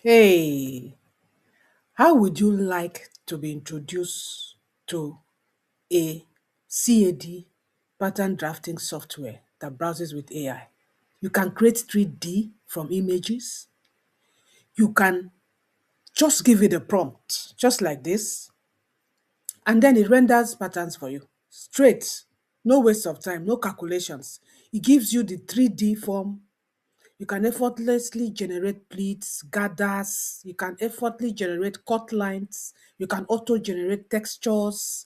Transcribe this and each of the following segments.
Hey, how would you like to be introduced to a CAD pattern drafting software that browses with AI? You can create 3D from images. You can just give it a prompt, just like this, and then it renders patterns for you. Straight, no waste of time, no calculations. It gives you the 3D form. You can effortlessly generate pleats, gathers. You can effortlessly generate cut lines. You can auto-generate textures.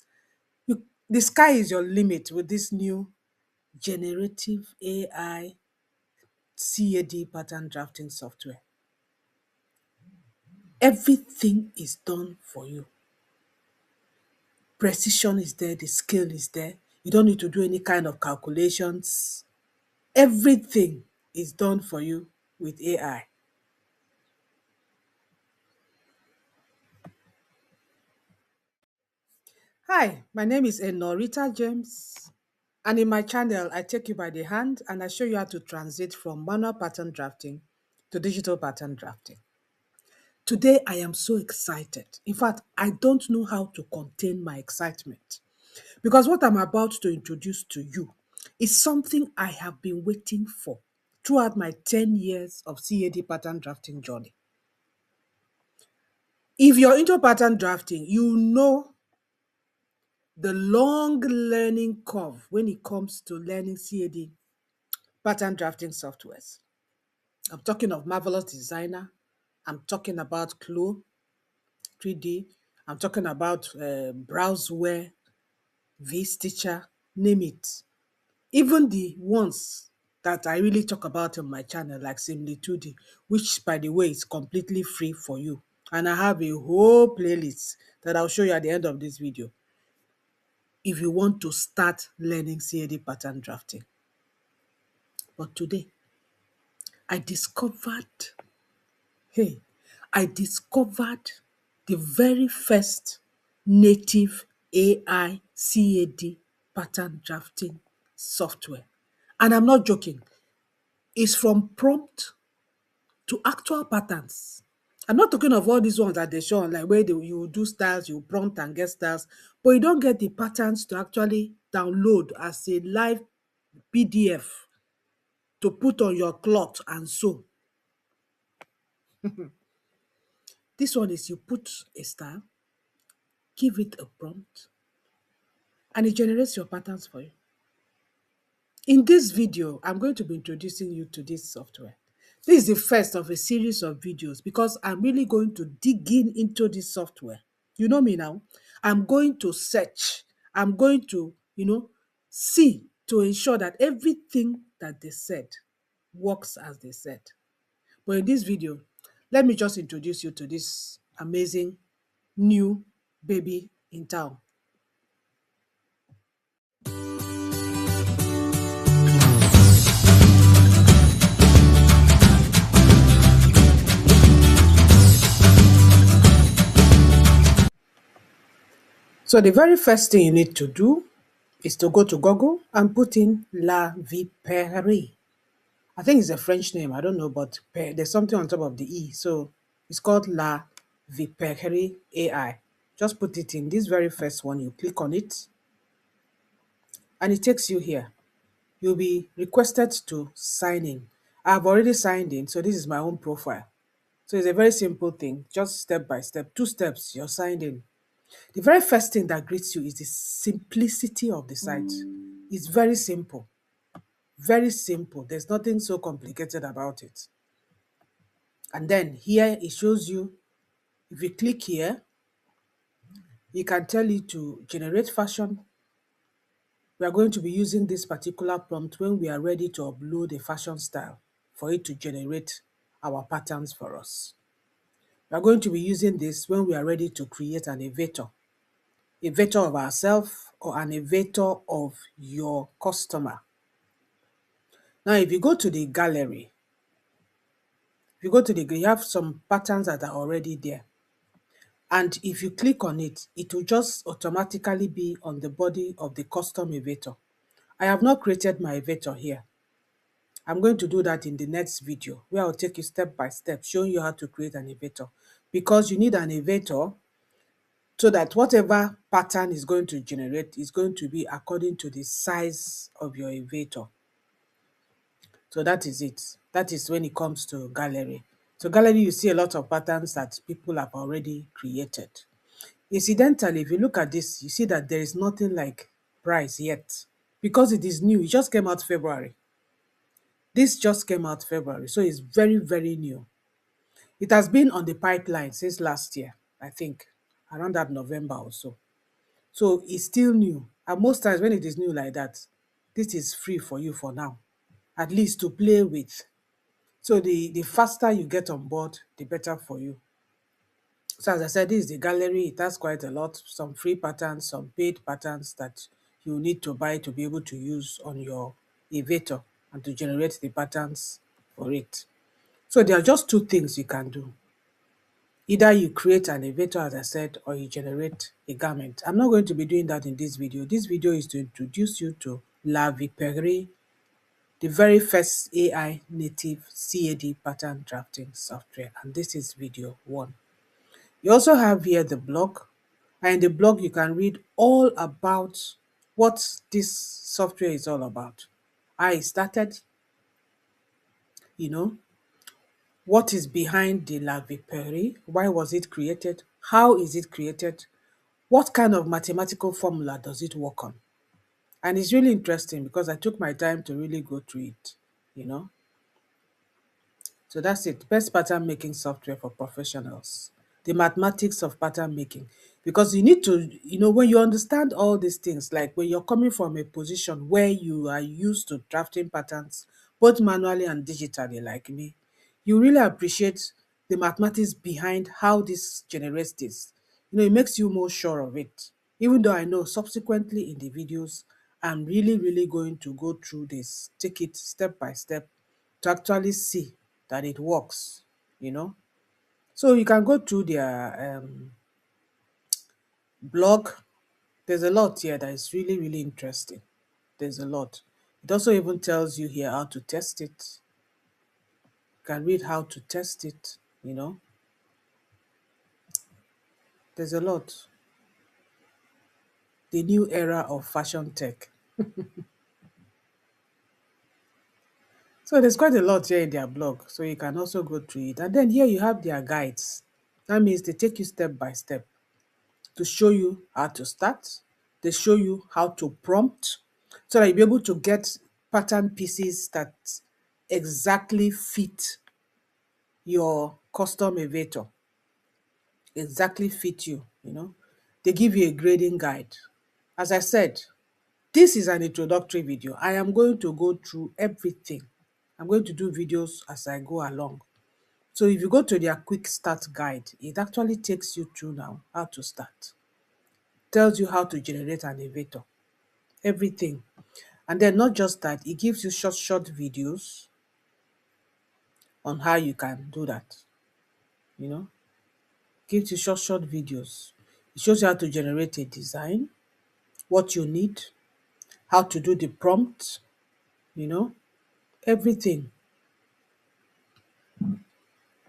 The sky is your limit with this new generative AI CAD pattern drafting software. Everything is done for you. Precision is there, the scale is there. You don't need to do any kind of calculations. Everything is done for you with AI. Hi, my name is Enorita James, and in my channel, I take you by the hand and I show you how to transit from manual pattern drafting to digital pattern drafting. Today, I am so excited. In fact, I don't know how to contain my excitement because what I'm about to introduce to you is something I have been waiting for throughout my 10 years of CAD pattern drafting journey. If you're into pattern drafting, you know the long learning curve when it comes to learning CAD pattern drafting softwares. I'm talking of Marvelous Designer. I'm talking about Clue 3D. I'm talking about Browseware, vStitcher, name it. Even the ones that I really talk about on my channel, like Simly 2D, which by the way is completely free for you. And I have a whole playlist that I'll show you at the end of this video if you want to start learning CAD pattern drafting. But today, I discovered, hey, I discovered the very first native AI CAD pattern drafting software. And I'm not joking. It's from prompt to actual patterns. I'm not talking of all these ones that they show online where you do styles, you prompt and get styles, but you don't get the patterns to actually download as a live PDF to put on your cloth and sew. This one is you put a style, give it a prompt, and it generates your patterns for you. In this video, I'm going to be introducing you to this software. This is the first of a series of videos because I'm really going to dig in into this software. You know me now. I'm going to search. I'm going to, see to ensure that everything that they said works as they said. But in this video, let me just introduce you to this amazing new baby in town. So the very first thing you need to do is to go to Google and put in La Vipere. I think it's a French name, I don't know, but there's something on top of the E. So it's called La Vipere AI. Just put it in this very first one, you click on it, and it takes you here. You'll be requested to sign in. I've already signed in, so this is my own profile. So it's a very simple thing, just step by step, 2 steps, you're signed in. The very first thing that greets you is the simplicity of the site. It's very simple. Very simple. There's nothing so complicated about it. And then here it shows you, if you click here, it can tell you to generate fashion. We are going to be using this particular prompt when we are ready to upload a fashion style for it to generate our patterns for us. We are going to be using this when we are ready to create an avatar of ourselves or an avatar of your customer. Now, if you go to the gallery, you have some patterns that are already there. And if you click on it, it will just automatically be on the body of the custom avatar. I have not created my avatar here. I'm going to do that in the next video, where I'll take you step by step, showing you how to create an elevator. Because you need an elevator so that whatever pattern is going to generate is going to be according to the size of your elevator. So that is it. That is when it comes to gallery. So gallery, you see a lot of patterns that people have already created. Incidentally, if you look at this, you see that there is nothing like price yet because it is new. It just came out February. This just came out February, so it's very, very new. It has been on the pipeline since last year, I think, around that November or so. So it's still new. And most times when it is new like that, this is free for you for now, at least to play with. So the faster you get on board, the better for you. So as I said, this is the gallery. It has quite a lot, some free patterns, some paid patterns that you need to buy to be able to use on your elevator and to generate the patterns for it. So there are just two things you can do. Either you create an elevator, as I said, or you generate a garment. I'm not going to be doing that in this video. This video is to introduce you to La Viperie, the very first AI native CAD pattern drafting software. And this is video 1. You also have here the blog. And in the blog, you can read all about what this software is all about. How it started, you know, what is behind the La Viperie, why was it created, how is it created, what kind of mathematical formula does it work on? And it's really interesting because I took my time to really go through it, you know. So that's it. Best pattern making software for professionals. The mathematics of pattern making. Because you need to, when you understand all these things, like when you're coming from a position where you are used to drafting patterns, both manually and digitally, like me, you really appreciate the mathematics behind how this generates this. It makes you more sure of it. Even though I know subsequently in the videos, I'm really, really going to go through this, take it step by step to actually see that it works, you know. So you can go to their blog. There's a lot here that is really, really interesting. There's a lot. It also even tells you here how to test it. You can read how to test it, you know. There's a lot. The new era of fashion tech. So there's quite a lot here in their blog. So you can also go through it. And then here you have their guides. That means they take you step by step to show you how to start. They show you how to prompt so that you'll be able to get pattern pieces that exactly fit your custom elevator, exactly fit you. They give you a grading guide. As I said, this is an introductory video. I am going to go through everything. I'm going to do videos as I go along. So if you go to their quick start guide, it actually takes you through now how to start. Tells you how to generate an elevator, everything. And then not just that, it gives you short videos on how you can do that, you know. Gives you short videos. It shows you how to generate a design, what you need, how to do the prompt, you know, everything.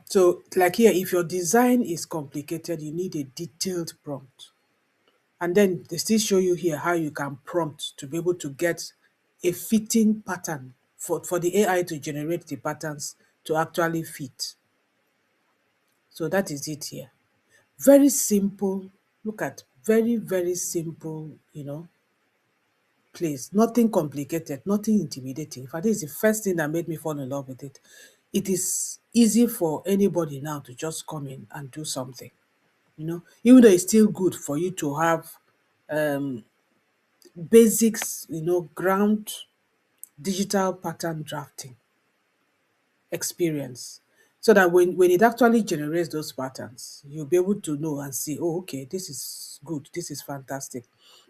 So like here, if your design is complicated, you need a detailed prompt. And then they still show you here how you can prompt to be able to get a fitting pattern for the AI to generate the patterns to actually fit. So that is it here. Very simple. Look at very, very simple, place. Nothing complicated, nothing intimidating. In fact, this is the first thing that made me fall in love with it. It is easy for anybody now to just come in and do something. Even though it's still good for you to have basics, ground digital pattern drafting experience. So that when it actually generates those patterns, you'll be able to know and see, oh, okay, this is good, this is fantastic.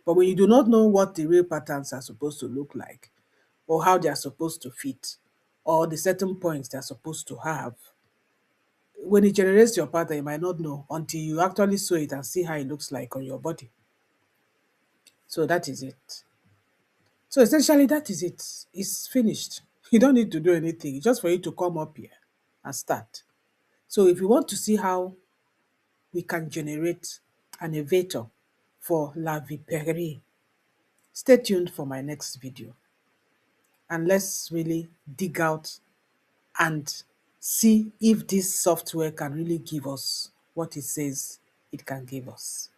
But when you do not know what the real patterns are supposed to look like, or how they are supposed to fit, or the certain points they're supposed to have, when it generates your pattern, you might not know until you actually sew it and see how it looks like on your body. So that is it. So essentially, that is it. It's finished. You don't need to do anything. It's just for you to come up here and start. So if you want to see how we can generate an elevator for La Viperie, stay tuned for my next video. And let's really dig out and see if this software can really give us what it says it can give us.